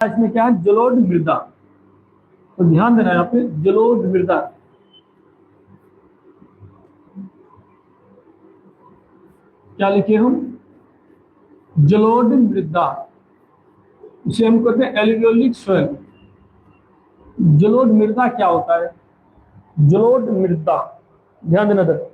इसमें क्या है, जलोढ़ मृदा। तो ध्यान देना यहाँ पे, जलोढ़ मृदा। क्या लिखे हम, जलोढ़ मृदा। इसे हम कहते हैं एल्यूवियोलिक सॉइल। जलोढ़ मृदा क्या होता है, जलोढ़ मृदा, ध्यान देना सर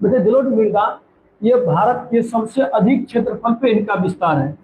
बेटे। जलोढ़ मृदा ये भारत के सबसे अधिक क्षेत्रफल पे इनका विस्तार है।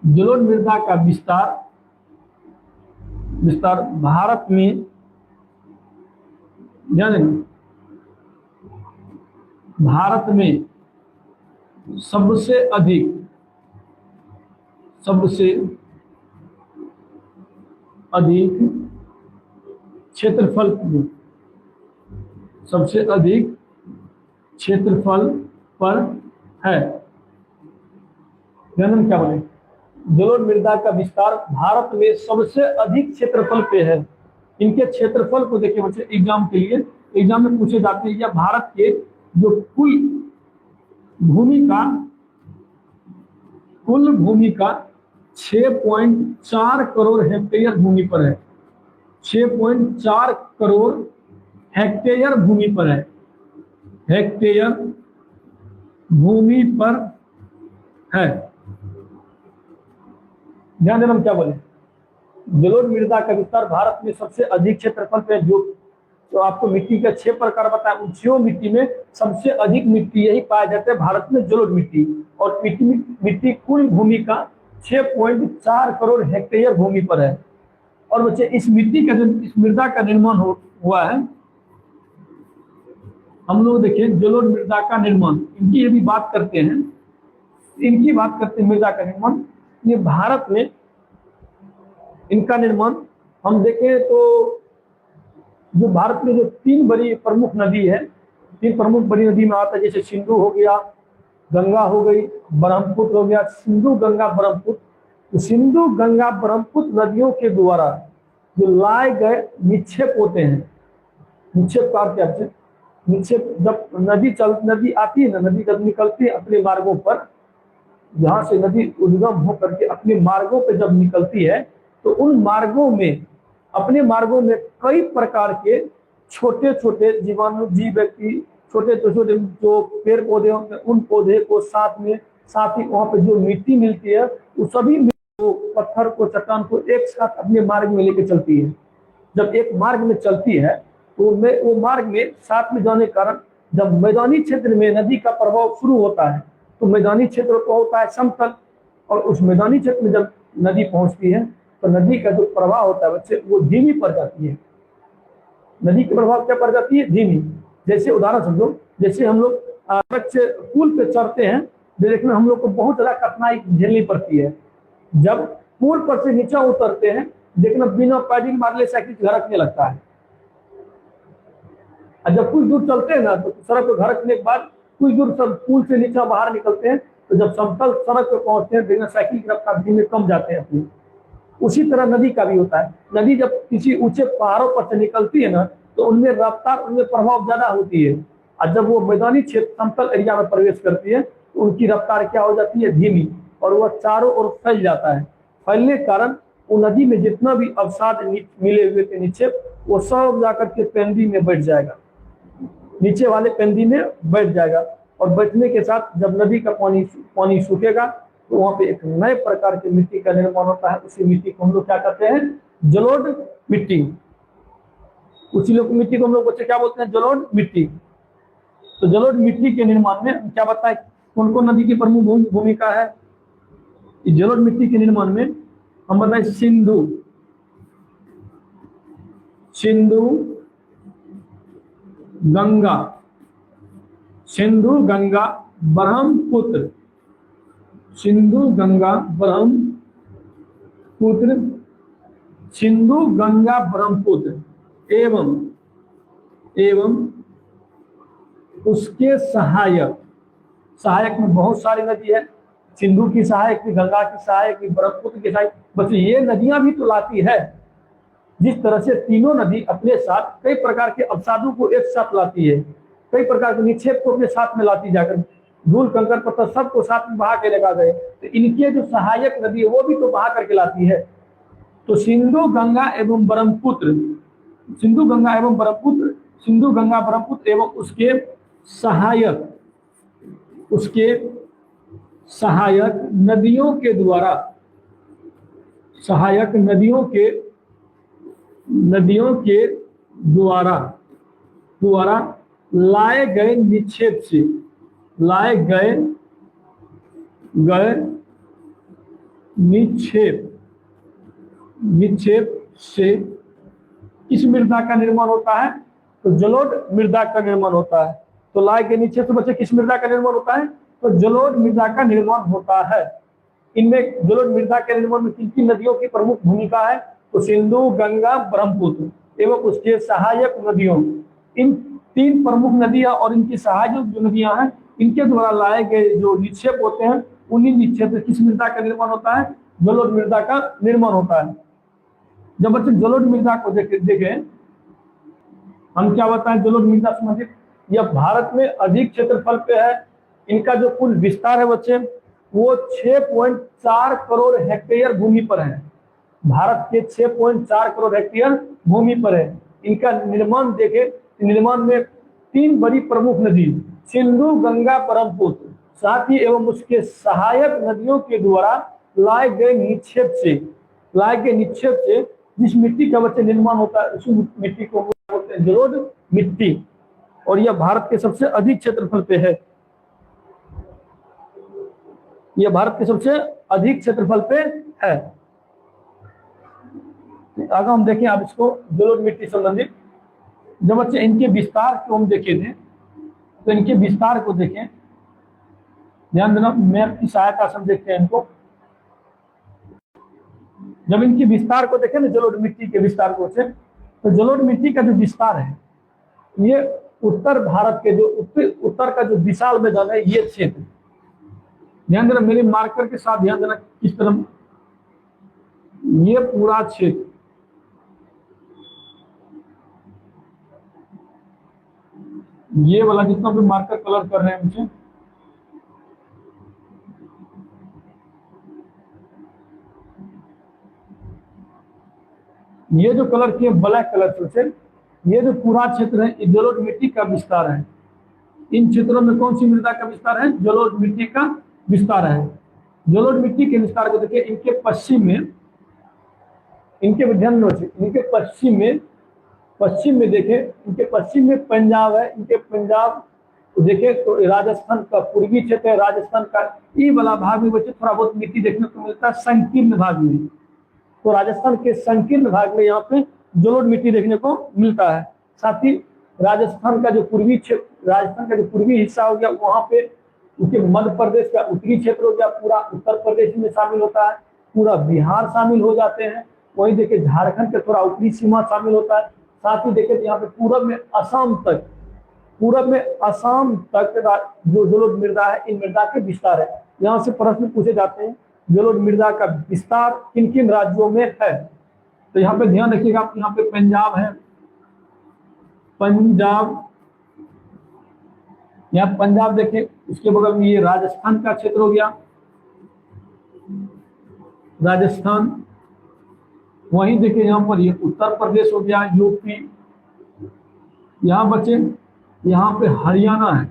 जलोढ़ मृदा का विस्तार भारत में, ध्यान देना, भारत में सबसे अधिक क्षेत्रफल, सबसे अधिक क्षेत्रफल पर है। ध्यान, क्या बोले, जलोढ़ मृदा का विस्तार भारत में सबसे अधिक क्षेत्रफल पे है। इनके क्षेत्रफल को देखिए बच्चे, एग्जाम के लिए, एग्जाम में पूछे जाते हैं, या भारत के जो कुल भूमि का 6.4 करोड़ हेक्टेयर भूमि पर है। 6.4 करोड़ हेक्टेयर भूमि पर है, हेक्टेयर भूमि पर है। ध्यान देना हम क्या बोले, जलोढ़ मृदा का विस्तार भारत में सबसे अधिक क्षेत्रफल पे, जो तो आपको मिट्टी के 6 प्रकार बताया, उन 6 मिट्टी में सबसे अधिक मिट्टी यही पाया जाता है भारत में, जलोढ़ मिट्टी। और मिट्टी कुल भूमि का 6.4 करोड़ हेक्टेयर भूमि पर है। और बच्चे इस मिट्टी का, इस मृदा का निर्माण हुआ है, हम लोग देखिए जलोढ़ मृदा का निर्माण, इनकी यदि बात करते हैं, मृदा का निर्माण, ये भारत में इनका निर्माण हम देखें तो जो भारत में जो 3 बड़ी प्रमुख नदी है, 3 प्रमुख बड़ी नदी में आता है, जैसे सिंधु हो गया, गंगा हो गई, ब्रह्मपुत्र हो गया। सिंधु गंगा ब्रह्मपुत्र, तो सिंधु गंगा ब्रह्मपुत्र नदियों के द्वारा जो लाए गए निक्षेप होते हैं, निक्षेप का क्या है, निक्षेप, जब नदी आती है ना, नदी जब निकलती है अपने मार्गों पर, जहां से नदी उद्गम होकर के अपने मार्गों पर जब निकलती है, तो उन मार्गों में, अपने मार्गों में कई प्रकार के छोटे छोटे जीवाणु जीव व्यक्ति, छोटे छोटे जो पेड़ पौधे होते हैं, उन पौधे को साथ ही वहां पे जो मिट्टी मिलती है, वो सभी पत्थर को, चट्टान को एक साथ अपने मार्ग में लेके चलती है। जब एक मार्ग में चलती है तो वो मार्ग में साथ में जाने के कारण, जब मैदानी क्षेत्र में नदी का प्रभाव शुरू होता है, तो मैदानी क्षेत्र को होता है समतल, और उस मैदानी क्षेत्र में जब नदी पहुंचती है तो नदी का जो प्रवाह होता है बच्चे, वो धीमी पड़ जाती है। नदी के प्रभाव क्या पड़ जाती है, धीमी। जैसे उदाहरण समझो, जैसे हम लोग पुल पे चढ़ते हैं, देखना हम लोग को बहुत ज्यादा कठिनाई झेलनी पड़ती है। जब पुल पर से नीचे उतरते हैं, देखना बिना पैडल मारले साइकिल घरकने लगता है। और जब कुछ दूर चलते हैं ना, तो सड़क पर घरकने के बाद कुछ दूर सब पुल से नीचे बाहर निकलते हैं, तो जब समतल सड़क पर पहुंचते हैं, देखना साइकिल की रफ्तार धीमे कम जाते हैं अपनी। उसी तरह नदी का भी होता है। नदी जब किसी ऊंचे पहाड़ों पर से निकलती है ना, तो उनमें रफ्तार, उनमें प्रभाव ज्यादा होती है। और जब वो मैदानी क्षेत्र, समतल एरिया में प्रवेश करती है, तो उनकी रफ्तार क्या हो जाती है, धीमी, और वह चारों ओर फैल जाता है। फैलने के कारण वो नदी में जितना भी अवसाद मिले हुए थे निक्षेप, वो सब जाकर के पेंदी में बैठ जाएगा, नीचे वाले पेंदी में बैठ जाएगा। और बैठने के साथ जब नदी का पानी सूखेगा, तो वहां पे एक नए प्रकार की मिट्टी का निर्माण होता है। उसी मिट्टी को हम लोग क्या कहते हैं, जलोढ़ मिट्टी। उसी लोग मिट्टी को हम लोग बच्चे क्या बोलते हैं, जलोढ़ मिट्टी। तो जलोढ़ मिट्टी के निर्माण में क्या बताए, कौन कौन नदी की प्रमुख भूमिका है। जलोढ़ मिट्टी के निर्माण में हम बताए सिंधु, गंगा, ब्रह्मपुत्र, सिंधु गंगा ब्रह्मपुत्र एवं उसके सहायक में बहुत सारी नदी है। सिंधु की सहायक भी, गंगा की सहायक भी, ब्रह्मपुत्र की सहायक। बस ये नदियां भी तो लाती है। जिस तरह से तीनों नदी अपने साथ कई प्रकार के अवसादों को एक साथ लाती है, कई प्रकार के निक्षेप को अपने साथ में लाती जाकर, धूल कंकड़ पत्थर सबको साथ में बहा के लगा गए। तो इनके जो सहायक नदी है वो भी तो बहा करके लाती है। तो सिंधु गंगा एवं ब्रह्मपुत्र, सिंधु गंगा एवं ब्रह्मपुत्र, सिंधु गंगा ब्रह्मपुत्र एवं उसके सहायक नदियों के द्वारा, सहायक नदियों के द्वारा लाए गए निक्षेप से किस मृदा का निर्माण होता है? तो जलोढ़ मृदा का निर्माण होता है। तो लाए गए निक्षेप से बच्चे किस मृदा का निर्माण होता है? तो जलोढ़ मृदा का निर्माण होता है। इनमें जलोढ़ मृदा के निर्माण में किन नदियों की प्रमुख भूमिका है? तो सिंधु, गंगा, ब्रह्मपुत्र एवं उसके सहायक नदियों, इन 3 प्रमुख नदियां और इनकी सहायक जो नदियां हैं, इनके द्वारा लाए गए जो निक्षेप होते हैं, उन्हीं निक्षेप से किस मृदा का निर्माण होता है? जलोढ़ मृदा का निर्माण होता है। जब बच्चे जलोढ़ मृदा को देखें, हम क्या बताएं जलोढ़ मृदा संबंधित? यह भारत में अधिक क्षेत्रफल पे है। इनका जो कुल विस्तार है बच्चे वो 6.4 करोड़ हेक्टेयर भूमि पर है। भारत के 6.4 करोड़ हेक्टेयर भूमि पर है। इनका निर्माण देखें, निर्माण में 3 बड़ी प्रमुख नदी सिंधु, गंगा, ब्रह्मपुत्र, साथ ही एवं उसके सहायक नदियों के द्वारा लाए गए निक्षेप से जिस मिट्टी का बच्चे निर्माण होता है उस मिट्टी को बोलते हैं जलोढ़ मिट्टी। और यह भारत के सबसे अधिक क्षेत्रफल पे है। यह भारत के सबसे अधिक क्षेत्रफल पे है। आगे हम देखें आप इसको जलोढ़ मिट्टी संबंधित। जब बच्चे इनके विस्तार को हम देखे थे, तो इनके विस्तार को देखें, ध्यान देना, मैप की सहायता से हम देखते हैं इनको। जब इनके विस्तार को देखें ना, जलोढ़ मिट्टी के विस्तार को से, तो जलोढ़ मिट्टी का जो विस्तार है, ये उत्तर भारत के जो उत्तर का जो विशाल मैदान है, ये क्षेत्र, ध्यान देना, मेरे मार्कर के साथ ध्यान देना किस तरह, ये पूरा क्षेत्र, ये वाला जितना भी मार्कर कलर कर रहे हैं मुझे, ये जो कलर किए ब्लैक कलर से, ये जो पूरा क्षेत्र है ये जलोढ़ मिट्टी का विस्तार है। इन क्षेत्रों में कौन सी मृदा का विस्तार है? जलोढ़ मिट्टी का विस्तार है। जलोढ़ मिट्टी के विस्तार को देखिए, इनके पश्चिम में, इनके ध्यान रखिए, इनके पश्चिम में देखें, इनके पश्चिम में पंजाब है। इनके पंजाब देखें तो राजस्थान का पूर्वी क्षेत्र है, राजस्थान का ये वाला भाग में बच्चे थोड़ा बहुत मिट्टी देखने को मिलता है संकीर्ण भाग में। तो राजस्थान के संकीर्ण भाग में यहाँ पे जलोढ़ मिट्टी देखने को मिलता है। साथ ही राजस्थान का जो पूर्वी क्षेत्र, राजस्थान का जो पूर्वी हिस्सा हो गया, वहां पे उसके मध्य प्रदेश का उत्तरी क्षेत्र हो गया, पूरा उत्तर प्रदेश में शामिल होता है, पूरा बिहार शामिल हो जाते हैं। वहीं देखिए झारखंड के थोड़ा उत्तरी सीमा शामिल होता है। साथ ही देखिए यहाँ पे पूरब में असम तक जो जलोढ़ मृदा है, इन मृदा के विस्तार है। यहाँ से प्रश्न पूछे जाते हैं जलोढ़ मृदा का विस्तार किन किन राज्यों में है। तो यहाँ पे ध्यान रखिएगा, यहाँ पे पंजाब है, यहाँ पंजाब देखें, उसके बगल में ये राजस्थान का क्षेत्र हो गया, राजस्थान। वहीं देखिए यहाँ पर ये उत्तर प्रदेश हो गया, यूपी। यहाँ बच्चे यहाँ पे हरियाणा है,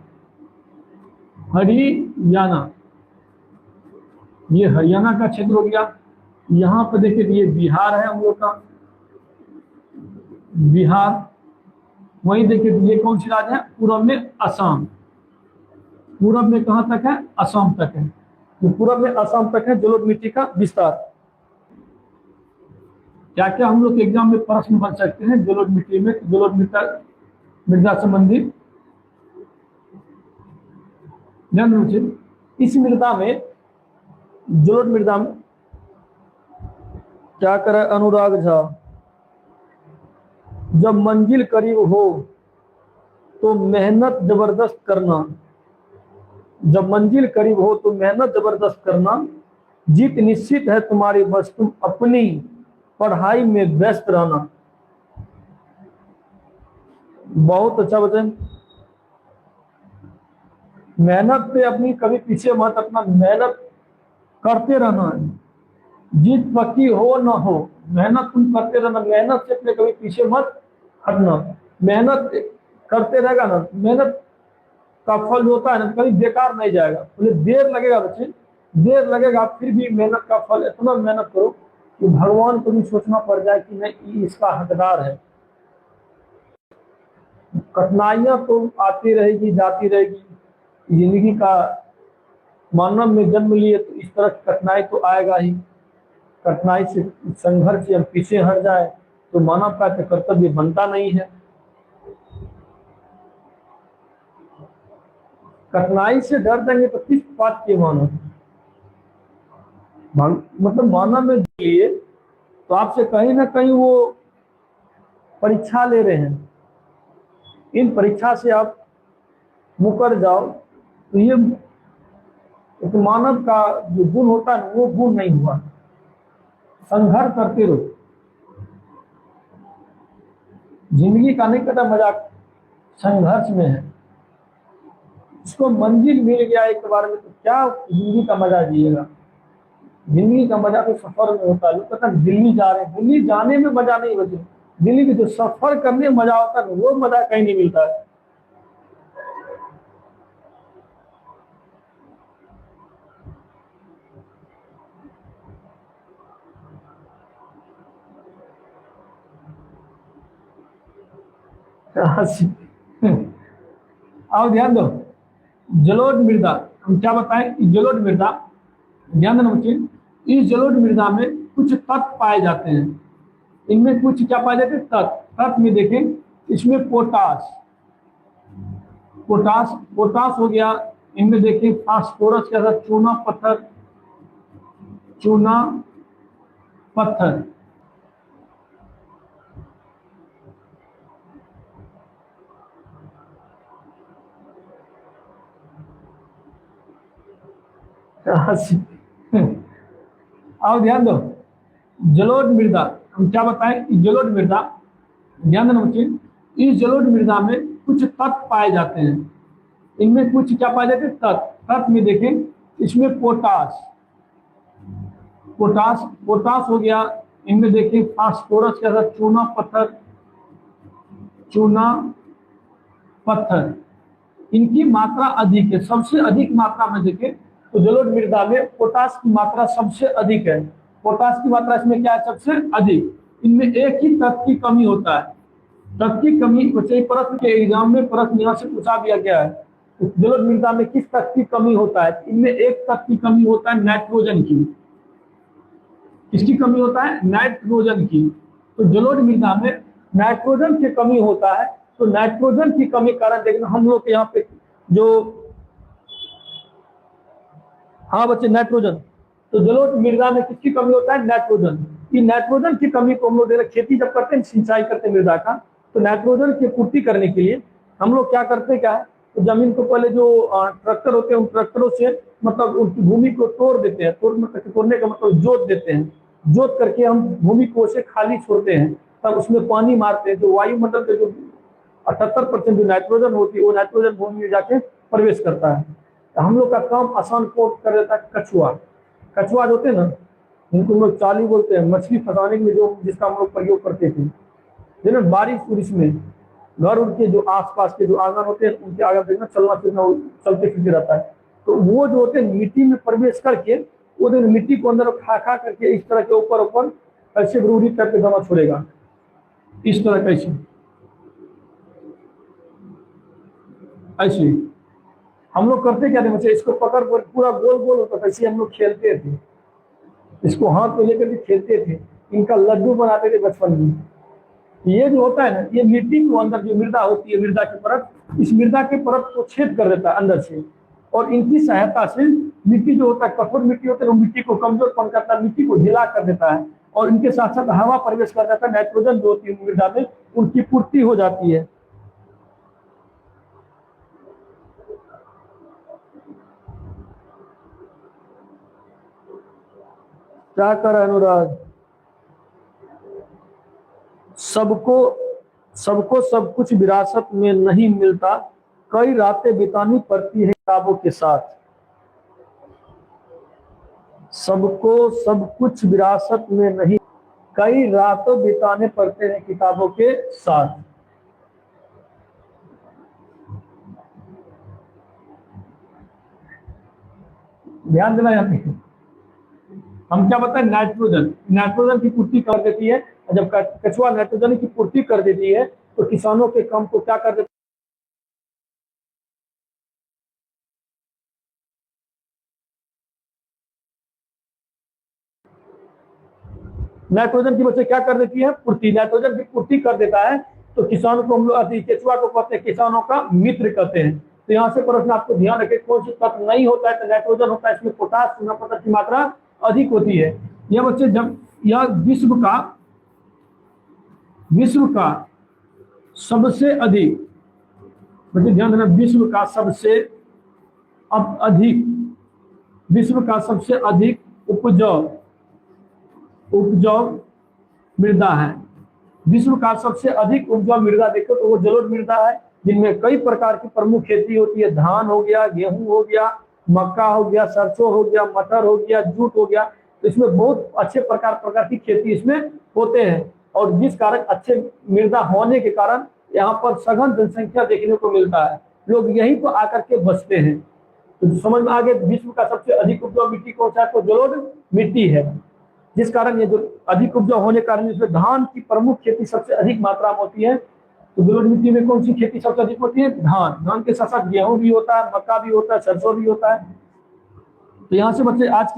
हरियाणा, ये हरियाणा का क्षेत्र हो गया। यहाँ पे देखिए ये बिहार है हम लोग का, बिहार। वहीं देखिए ये कौन सी राज्य है? पूरब में असम। पूरब में कहां तक है? असम तक है। तो पूरब में असम तक है जलोढ़ मिट्टी का विस्तार। क्या क्या हम लोग एग्जाम में प्रश्न बन सकते हैं जलोढ़ मिट्टी में, जलोढ़ मृदा संबंधी? ध्यान रखिए, इस मृदा में, जलोढ़ मृदा में क्या करे अनुराग झा, जब मंजिल करीब हो तो मेहनत जबरदस्त करना, जब मंजिल करीब हो तो मेहनत जबरदस्त करना, जीत निश्चित है तुम्हारी, बस तुम अपनी पढ़ाई में व्यस्त रहना। बहुत अच्छा वचन। मेहनत पे अपनी कभी पीछे मत, अपना मेहनत करते रहना है। जीत पक्की हो ना हो, मेहनत तुम करते रहना, मेहनत से अपने कभी पीछे मत हटना। मेहनत करते रहेगा ना, मेहनत का फल जो होता है ना कभी बेकार नहीं जाएगा। बोले देर लगेगा बच्चे, देर लगेगा, फिर भी मेहनत का फल, इतना मेहनत करो कि भगवान को भी सोचना पड़ जाए कि नहीं इसका हकदार है। कठिनाइयां तो आती रहेगी जाती रहेगी, जिंदगी का मानव में जन्म लिए तो इस तरह की कठिनाई तो आएगा ही। कठिनाई से, संघर्ष से हम पीछे हट जाए तो मानव का कर्तव्य बनता नहीं है। कठिनाई से डर देंगे तो किस बात के मानव, मतलब मानव में लिए तो आपसे कहीं ना कहीं वो परीक्षा ले रहे हैं। इन परीक्षा से आप मुकर जाओ तो ये तो मानव का जो गुण होता है वो गुण नहीं हुआ। संघर्ष करते रहो, जिंदगी का नहीं कटा मजाक संघर्ष में है। इसको मंजिल मिल गया एक बार में तो क्या जिंदगी का मजा जिएगा। दिल्ली का मजा तो सफर में होता है। लोग कहते हैं दिल्ली जा रहे हैं, दिल्ली जाने में मजा नहीं बचे, दिल्ली के जो सफर करने में मजा होता है वो मजा कहीं नहीं मिलता है। आओ ध्यान दो, जलोढ़ मृदा, हम क्या बताएं कि जलोढ़ मृदा, ध्यान देना बच्चे, इस जलोढ़ मृदा में कुछ तत्व पाए जाते हैं। इनमें कुछ क्या पाए जाते हैं तत्व। तत्व में देखें, इसमें पोटास, पोटास पोटास हो गया। इनमें देखिए फास्फोरस के साथ चूना पत्थर, चूना पत्थर, आओ ध्यान दो, जलोढ़ मृदा, हम क्या बताएं कि जलोढ़ मृदा, ध्यान देना बच्चे, इस जलोढ़ मृदा में कुछ तत्व पाए जाते हैं। इनमें कुछ क्या पाए जाते हैं तत्व। तत्व में देखें, इसमें पोटास, पोटास पोटास हो गया। इनमें देखिए फास्फोरस के साथ चूना पत्थर, चूना पत्थर, इनकी मात्रा अधिक है। सबसे अधिक मात्रा में देखें तो जलोढ़ मृदा में पोटास की मात्रा सबसे अधिक है। पोटास की मात्रा इसमें क्या है सबसे अधिक। इनमें एक ही तत्व की कमी होता है। तत्व की कमी बच्चे प्रश्न के एग्जाम में प्रश्न यहाँ से पूछा दिया गया है, जलोढ़ मृदा में किस तत्व की कमी होता है। इनमें एक तत्व की कमी होता है नाइट्रोजन की। किसकी कमी होता है नाइट्रोजन की। तो जलोढ़ मृदा में नाइट्रोजन की कमी होता है। तो नाइट्रोजन की कमी कारण देखना हम लोग के यहाँ पे जो, हाँ बच्चे नाइट्रोजन, तो जलोढ़ मृदा में किसकी कमी होता है नाइट्रोजन की। नाइट्रोजन की कमी को हम लोग खेती जब करते हैं, सिंचाई करते हैं मृदा का, तो नाइट्रोजन की पूर्ति करने के लिए हम लोग क्या करते हैं, क्या है तो जमीन को पहले जो ट्रैक्टर होते हैं उन ट्रैक्टरों से मतलब उनकी भूमि को तोड़ देते हैं। तोड़ने का मतलब जोत देते हैं। जोत करके हम भूमि को उसे खाली छोड़ते हैं, तब उसमें पानी मारते हैं। जो वायुमंडल के जो 78% जो नाइट्रोजन होती है वो नाइट्रोजन भूमि में जाके प्रवेश करता है। तो हम लोग का काम आसान को कर देता है कछुआ। कछुआ जो होते हैं ना, उनको हम लोग चाली बोलते हैं, मछली फंसाने में जो जिसका हम लोग प्रयोग करते थे। जैसे बारिश उरिश में घर उनके जो आसपास के जो आंगन होते हैं उनके आगे देखना चलना फिरना चलते फिरते रहता है। तो वो जो होते हैं मिट्टी में प्रवेश करके वो दिन मिट्टी को अंदर खा खा करके इस तरह के ऊपर ऊपर ऐसे ब्रूरी करके दमा छोड़ेगा, इस तरह कैसे ऐसे हम लोग करते क्या थे बच्चे, इसको पकड़ कर पूरा गोल गोल होता था, ऐसे हम लोग खेलते थे। इसको हाथ में लेकर के खेलते थे, इनका लड्डू बनाते थे बचपन में। ये जो होता है ना, ये मिट्टी को अंदर जो मृदा होती है, मृदा की परत, इस मृदा के परत को छेद कर देता है अंदर से, और इनकी सहायता से मिट्टी जो होता है, कठोर मिट्टी होता है, वो मिट्टी को कमजोर पन करता है, मिट्टी को ढीला कर देता है, और इनके साथ साथ हवा प्रवेश कर जाता है। नाइट्रोजन जो होती है मृदा में उनकी पूर्ति हो जाती है। क्या कर अनुराग, सबको सबको सब कुछ विरासत में नहीं मिलता, कई रातें बितानी पड़ती है। किताबों के साथ। सबको सब कुछ विरासत में नहीं, कई रातों बिताने पड़ते हैं किताबों के साथ। ध्यान देना यहाँ पे, हम क्या बताएं, नाइट्रोजन, नाइट्रोजन की पूर्ति कर देती है। जब केचुआ नाइट्रोजन की पूर्ति कर देती है तो किसानों के काम को क्या कर देती है, नाइट्रोजन की वजह से क्या कर देती है, पूर्ति, नाइट्रोजन की पूर्ति कर देता है। तो किसानों को हम लोग केचुआ को कहते हैं, किसानों का मित्र कहते हैं। तो यहाँ से प्रश्न आपको ध्यान रखें, कौन सा तत्व नहीं होता है तो नाइट्रोजन होता है, इसमें पोटास चूना पदार्थ की मात्रा अधिक होती है। यह बच्चे जब यह विश्व का सबसे अधिक, बच्चे ध्यान देना, विश्व का सबसे उपजाऊ मृदा है। विश्व का सबसे अधिक उपजाऊ मृदा देखो तो वो जलोढ़ मृदा है, जिनमें कई प्रकार की प्रमुख खेती होती है। धान हो गया, गेहूं हो गया, मक्का हो गया, सरसों हो गया, मटर हो गया, जूट हो गया। तो इसमें बहुत अच्छे प्रकार की खेती इसमें होते हैं, और जिस कारण अच्छे मृदा होने के कारण यहाँ पर सघन जनसंख्या देखने को मिलता है। लोग यहीं पर आकर के बसते हैं। तो समझ में आ गया, विश्व का सबसे अधिक उपजाऊ मिट्टी कौन सा है, तो जलोढ़ मिट्टी है। जिस कारण ये जो अधिक उपजाऊ होने के कारण इसमें धान की प्रमुख खेती सबसे अधिक मात्रा में होती है। तो जलोढ़ मिट्टी में कौन सी खेती सबसे अधिक होती है, धान के साथ साथ गेहूं भी होता है, मक्का भी होता है, सरसों भी होता है। तो यहाँ से बच्चे आज